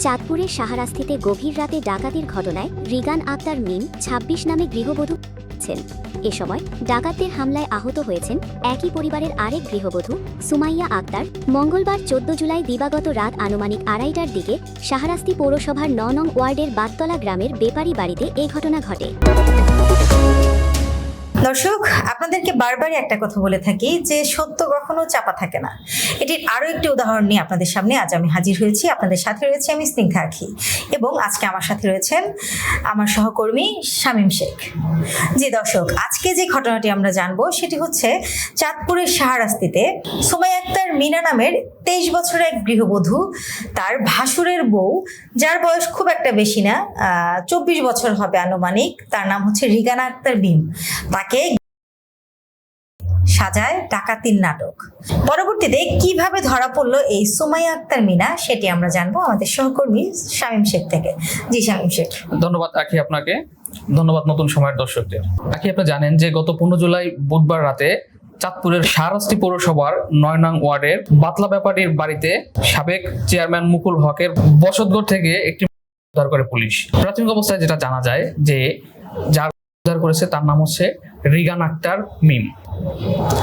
চাঁদপুরের শাহরাস্তিতে গভীর রাতে ডাকাতির ঘটনায় রিগান আক্তার মিম ২৬ নামে গৃহবধূ ছেন। এ সময় ডাকাতদের হামলায় আহত হয়েছেন একই পরিবারের আরেক গৃহবধূ সুমাইয়া আক্তার। মঙ্গলবার ১৪ জুলাই দিবাগত রাত আনুমানিক ২:৩০টার দিকে শাহরাস্তি পৌরসভার ৯ নং ওয়ার্ডের বাততলা গ্রামের বেপারি বাড়িতে এই ঘটনা ঘটে। দর্শক, আপনাদেরকে বারবারই একটা কথা বলে থাকি যে সত্য কখনো চাপা থাকে না। এটির আরো একটি উদাহরণ নিয়ে আপনাদের সামনে আজ আমি হাজির হয়েছি। আপনাদের সাথে রয়েছে আমি স্নিগ্ধা আখি এবং আজকে আমার সাথে রয়েছেন আমার সহকর্মী শামীম শেখ। জি দর্শক, আজকে যে ঘটনাটি আমরা জানবো সেটি হচ্ছে চাঁদপুরের শাহরাস্তিতে সুমাইয়া আক্তার মিনা নামের ২৩ বছরের এক গৃহবধূ তার ভাসুরের বউ, যার বয়স খুব একটা বেশি না, ২৪ বছর হবে আনুমানিক, তার নাম হচ্ছে রিগান আক্তার মিম, তাকে সাজায় ডাকাতির নাটক। পরবর্তীতে কিভাবে ধরা পড়লো এই সুমাইয়া আক্তার মিনা সেটি আমরা জানবো আমাদের সহকর্মী শামীম শেখ থেকে। জি শামীম শেখ। ধন্যবাদ আখি আপনাকে, ধন্যবাদ নতুন সময়ের দর্শকদের। আখি, আপনি জানেন যে গত ১৫ জুলাই বুধবার রাতে চাঁদপুরের শাহরাস্তি পৌরসভার ৯ নং ওয়ার্ডের বাতলা ব্যাপারীর বাড়িতে সাবেক চেয়ারম্যান মুকুল হকের বসতঘর থেকে একটি উদ্ধার করে পুলিশ। প্রাথমিক অবস্থায় যেটা জানা যায় যে যার উদ্ধার করেছে তার নাম হচ্ছে রিগান আক্তার মিম।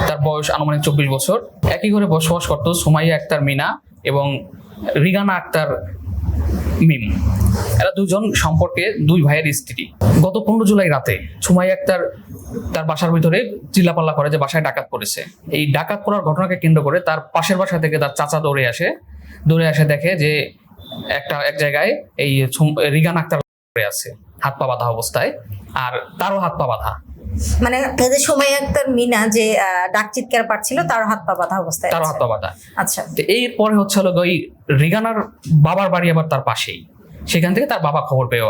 তার বয়স আনুমানিক ২৪ বছর। একই ঘরে বসবাস করত সুমাইয়া আক্তার মিনা এবং রিগানা আক্তার মিম। এরা দুজন সম্পর্কে দুই ভাইয়ের স্ত্রী। গত ১৫ জুলাই রাতে সুমাইয়া আক্তার তার বাসার ভিতরে চিল্লাপাল্লা করে যে বাসায় ডাকাত পড়েছে। এই ডাকাত পড়ার ঘটনাকে কেন্দ্র করে তার পাশের বাসা থেকে তার চাচা দৌড়ে আসে দেখে যে এক জায়গায় এই রিগান আক্তার পড়ে আছে, হাত পা বাঁধা অবস্থায়, আর তারও হাত পা বাঁধা। মানে সুমাইয়া আক্তার মিনা যে ডাক চিৎকার পাচ্ছিল তার হাত পা বাঁধা অবস্থায়, তার হাত পা বাঁধা। আচ্ছা, এরপরে হচ্ছে হলো ওই রিগানার বাবার বাড়ি আবার তার পাশেই, সেখান থেকে তার বাবা খবর পেয়েও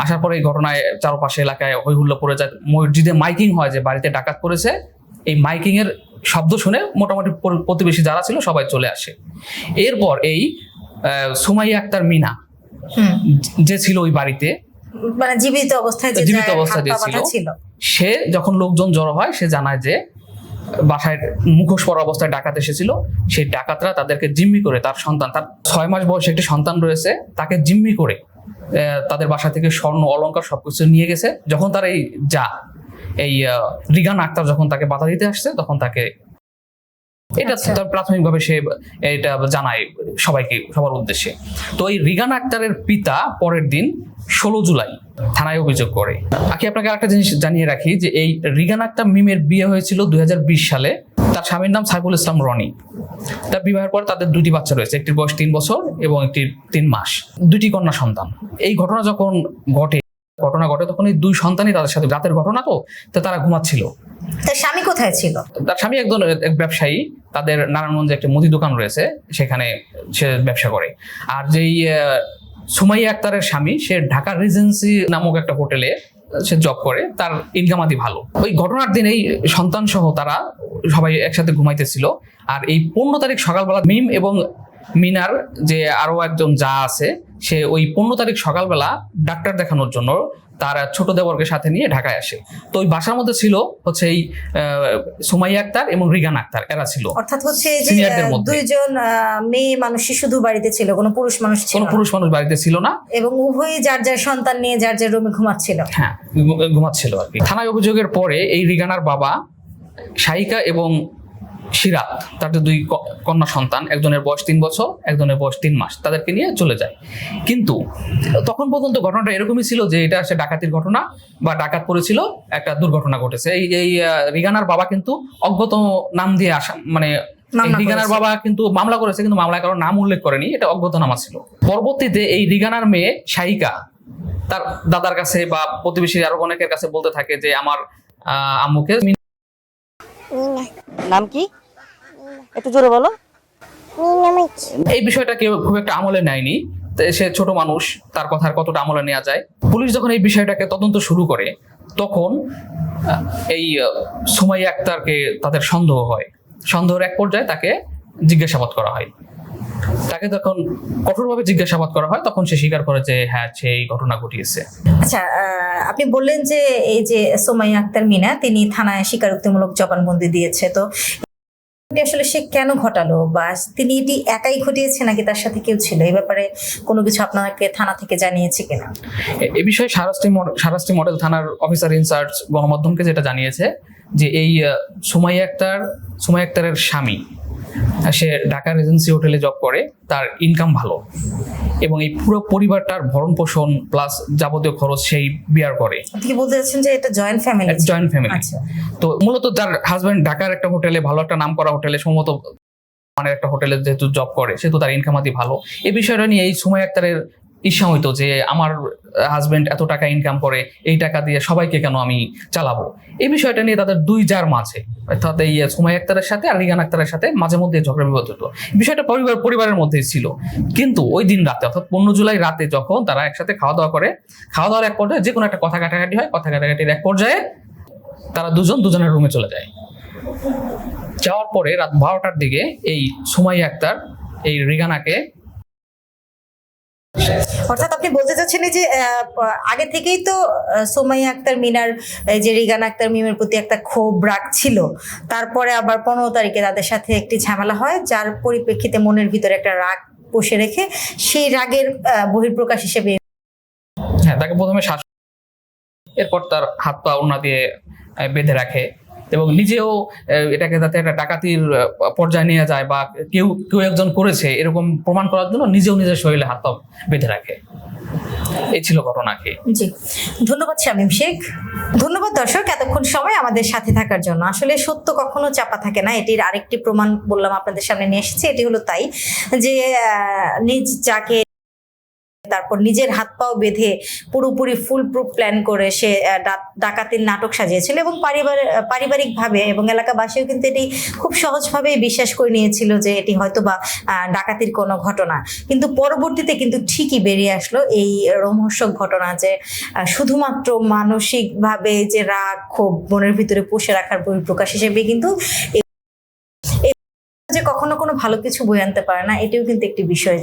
আসার পরে এই ঘটনায় চারপাশে এলাকায় হই হুল্লো পড়ে যায়। মসজিদে মাইকিং হয় যে বাড়িতে ডাকাত পড়েছে। এই মাইকিং এর শব্দ শুনে মোটামুটি প্রতিবেশী যারা ছিল সবাই চলে আসে। এরপর এই সুমাইয়া আক্তার মিনা যে ছিল ওই বাড়িতে, মানে জীবিত অবস্থায় ছিল, সে যখন লোকজন জড়ো হয় সে জানায় যে বাসায় মুখোশ পরা অবস্থায় ডাকাত এসেছিল। সেই ডাকাতরা তাদেরকে জিম্মি করে তার ৬ মাস বয়সে একটি সন্তান রয়েছে, তাকে জিম্মি করে তাদের বাসা থেকে স্বর্ণ অলংকার সবকিছু নিয়ে গেছে। যখন তার এই রিগান আক্তার যখন তাকে বাধা দিতে আসছে তখন তাকে এটা তার প্রাথমিকভাবে সে এটা জানায় সবার উদ্দেশ্যে। তো এই রিগান আক্তারের পিতা পরের দিন ১৬ জুলাই থানায় অভিযোগ করে। আপনাকে আরেকটা জিনিস জানিয়ে রাখি যে এই রিগান আক্তার মিমের বিয়ে হয়েছিল ২০২০ সালে। তার স্বামীর নাম সাইফুল ইসলাম রনি। তার বিবাহের পর তাদের দুটি বাচ্চা রয়েছে, একটির বয়স ৩ বছর এবং একটির ৩ মাস, দুটি কন্যা সন্তান। এই ঘটনা যখন ঘটে তখন এই দুই সন্তানই তাদের সাথে, রাতের ঘটনা তো তারা ঘুমাচ্ছিল। তার স্বামী কোথায় ছিল? তার স্বামী একজন ব্যবসায়ী, তাদের নারায়ণগঞ্জে একটা মুদি দোকান রয়েছে, সেখানে সে ব্যবসা করে। আর যেই সুমাইয়া আক্তারের স্বামী, সে ঢাকা রিজেন্সি নামক একটা হোটেলে সে জব করে, তার ইনকাম আদি ভালো। ওই ঘটনার দিন এই সন্তান সহ তারা সবাই একসাথে ঘুমাইতেছিল। আর এই ১৫ তারিখ সকালবেলা মিম এবং মিনার যে আরো একজন যা আছে, সে ওই ১৫ তারিখ সকালবেলা ডাক্তার দেখানোর জন্য তার ছোট দেবরকে সাথে নিয়ে ঢাকায় আসে। তো ওই বাসার মধ্যে ছিল হচ্ছে এই সুমাইয়া আক্তার এবং রিগান আক্তার, এরা ছিল। অর্থাৎ হচ্ছে যে দুইজন মেয়ে মানুষই শুধু বাড়িতে ছিল, কোনো পুরুষ মানুষ বাড়িতে ছিল না, এবং উভয়ই যার যার সন্তান নিয়ে যার যার রুমে ঘুমাচ্ছিল। হ্যাঁ, ঘুমাচ্ছিল আর কি। থানায় অভিযোগের পরে এই রিগানার বাবা শাহিকা এবং সিরাত, তার যে দুই কন্যা সন্তান, একজনের বয়স ৩ বছর, একজনের বয়স ৩ মাস, তাদেরকে নিয়ে চলে যায়। কিন্তু তখন পর্যন্ত ঘটনাটা এরকমই ছিল যে এটা সে ডাকাতির ঘটনা বা ডাকাত পড়েছিল, একটা দুর্ঘটনা ঘটেছে। এই রিগানার বাবা কিন্তু অজ্ঞাত নাম দিয়ে মানে রিগানার বাবা কিন্তু মামলা করেছে, কিন্তু মামলায় কারো নাম উল্লেখ করেনি, এটা অজ্ঞাতনামা ছিল। পরবর্তীতে এই রিগানার মেয়ে শাহিকা তার দাদার কাছে বা প্রতিবেশী আরো অনেকের কাছে বলতে থাকে যে আমার আম্মুকে। নাম কি, একটু জোরে বলো। এই বিষয়টা কেউ খুব একটা আমলে নেয়নি, সে ছোট মানুষ, তার কথার কতটা আমলে নেওয়া যায়। পুলিশ যখন এই বিষয়টাকে তদন্ত শুরু করে তখন এই সুমাইয়া আক্তারকে তাদের সন্দেহ হয়। সন্দেহের এক পর্যায়ে তাকে জিজ্ঞাসাবাদ করা হয়। তাকে যখন কঠোরভাবে জিজ্ঞাসাবাদ করা হয় তখন সে স্বীকার করে যে হ্যাঁ, সে এই ঘটনা ঘটিয়েছে। আচ্ছা, আপনি বললেন যে এই যে সুমাইয়া আক্তার মিনা, তিনি থানায় স্বীকারোক্তিমূলক জবানবন্দি দিয়েছে, তো ঘটনাটি আসলে সে কেন ঘটালো, বা তিনি এটি একাই ঘটিয়েছে নাকি তার সাথে কেউ ছিল, এই ব্যাপারে কোনো কিছু আপনাকে থানা থেকে জানিয়েছে কিনা? এ বিষয়ে শাহরাস্তি মডেল থানার অফিসার ইনচার্জ গণমাধ্যমকে যেটা জানিয়েছে যে এই সুমাইয়া আক্তারের স্বামী, সে ঢাকা রেজেন্সি হোটেলে জব করে, তার ইনকাম ভালো এবং এই পুরো পরিবারটার ভরণ পোষণ প্লাস যাবতীয় খরচ সেই বিয়ার করে। আপনি কি বলতে চাচ্ছেন যে এটা জয়েন্ট ফ্যামিলি? Joint family. আচ্ছা। তো মূলত তার হাজবেন্ড ঢাকার একটা হোটেলে, ভালো একটা নাম করা হোটেলে, সম্ভবত মানে একটা হোটেলে যেহেতু জব করে, সেহেতু তার ইনকাম আদি ভালো। এই বিষয়টা নিয়ে এই সুমাইয়া আক্তারের ইচ্ছা হইতো যে আমার হাজবেন্ড এত টাকা ইনকাম করে, এই টাকা দিয়ে সবাইকে কেন আমি চালাবো। এই বিষয়টা নিয়ে তাদের দুই জার মাঝে, অর্থাৎ এই সুমাইয়া আক্তারের সাথে আর রিগান আক্তারের সাথে মাঝে মধ্যে ঝগড়া বিবাদ হতো। বিষয়টা পরিবারের মধ্যেই ছিল। কিন্তু ওই দিন রাতে, অর্থাৎ 15 জুলাই রাতে যখন তারা একসাথে খাওয়া দাওয়ার এক পর্যায়ে যে কোনো একটা কথা কাটাকাটি হয়, কথা কাটাকাটির এক পর্যায়ে তারা দুজনের রুমে চলে যায়। যাওয়ার পরে রাত 12টার দিকে এই সুমাইয়া আক্তার এই রিগানাকে, অর্থাৎ আপনি বলতে চাচ্ছেন যে আগে থেকেই তো সুমাইয়া আক্তার মিনার যে রিগান আক্তার মিমের প্রতি একটা ক্ষোভ রাগ ছিল, তারপরে আবার 15 তারিখে তাদের সাথে একটি ঝামেলা হয়, যার পরিপ্রেক্ষিতে মনের ভিতরে একটা রাগ পুষে রেখে সেই রাগের বহিঃপ্রকাশ হিসেবে তাকে প্রথমে এরপর তার হাত পা ওড়না দিয়ে বেঁধে রাখে এবং নিজেও এটাকে যাতে একটা ডাকাতির পর্যায়ে নিয়ে যায় বা কেউ একজন করেছে এরকম প্রমাণ করার জন্য নিজের শরীরে হাত পা বেঁধে রাখে। এই ছিল ঘটনা কি। জি, ধন্যবাদ শামীম শেখ। ধন্যবাদ দর্শক এতক্ষণ সময় আমাদের সাথে থাকার জন্য। আসলে সত্য কখনো চাপা থাকে না, এটির আরেকটি প্রমাণ বললাম আপনাদের সামনে নিয়ে এসেছি। এটি হলো তাই যে নিজ যাকে তারপর নিজের হাত পাও বেঁধে পুরোপুরি ফুল প্রুফ প্ল্যান করে সে ডাকাতির নাটক সাজিয়েছিল এবং পারিবারিকভাবে এবং এলাকাবাসীও কিন্তু এটি খুব সহজভাবেই বিশ্বাস করে নিয়েছিল যে এটি হয়তো বা ডাকাতির কোনো ঘটনা। কিন্তু পরবর্তীতে কিন্তু ঠিকই বেরিয়ে আসলো এই রোমহর্ষক ঘটনা যে শুধুমাত্র মানসিকভাবে যে রাগ ক্ষোভ মনের ভিতরে পুষে রাখার বহিঃপ্রকাশ হিসেবে কিন্তু যে কখনো কোনো ভালো কিছু বয়ে আনতে পারে না। এটিও কিন্তু একটি বিষয়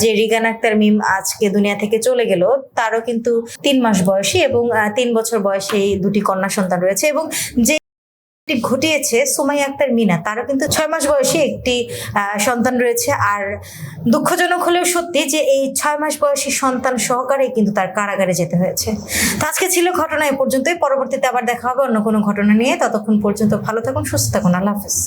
যে রিগান আক্তার মিম আজকে দুনিয়া থেকে চলে গেল, তারও কিন্তু 3 মাস বয়সী এবং 3 বছর বয়সী 2টি কন্যা সন্তান রয়েছে এবং যে ঘটিয়েছে সুমাইয়া আক্তার মিনা, তারও কিন্তু 6 মাস বয়সী একটি সন্তান রয়েছে। আর দুঃখজনক হলেও সত্যি যে এই 6 মাস বয়সী সন্তান সহকারে কিন্তু তার কারাগারে যেতে হয়েছে। তো আজকে ছিল ঘটনা এ পর্যন্তই। পরবর্তীতে আবার দেখা হবে অন্য কোনো ঘটনা নিয়ে। ততক্ষণ পর্যন্ত ভালো থাকুন, সুস্থ থাকুন। আল্লাহ হাফেজ।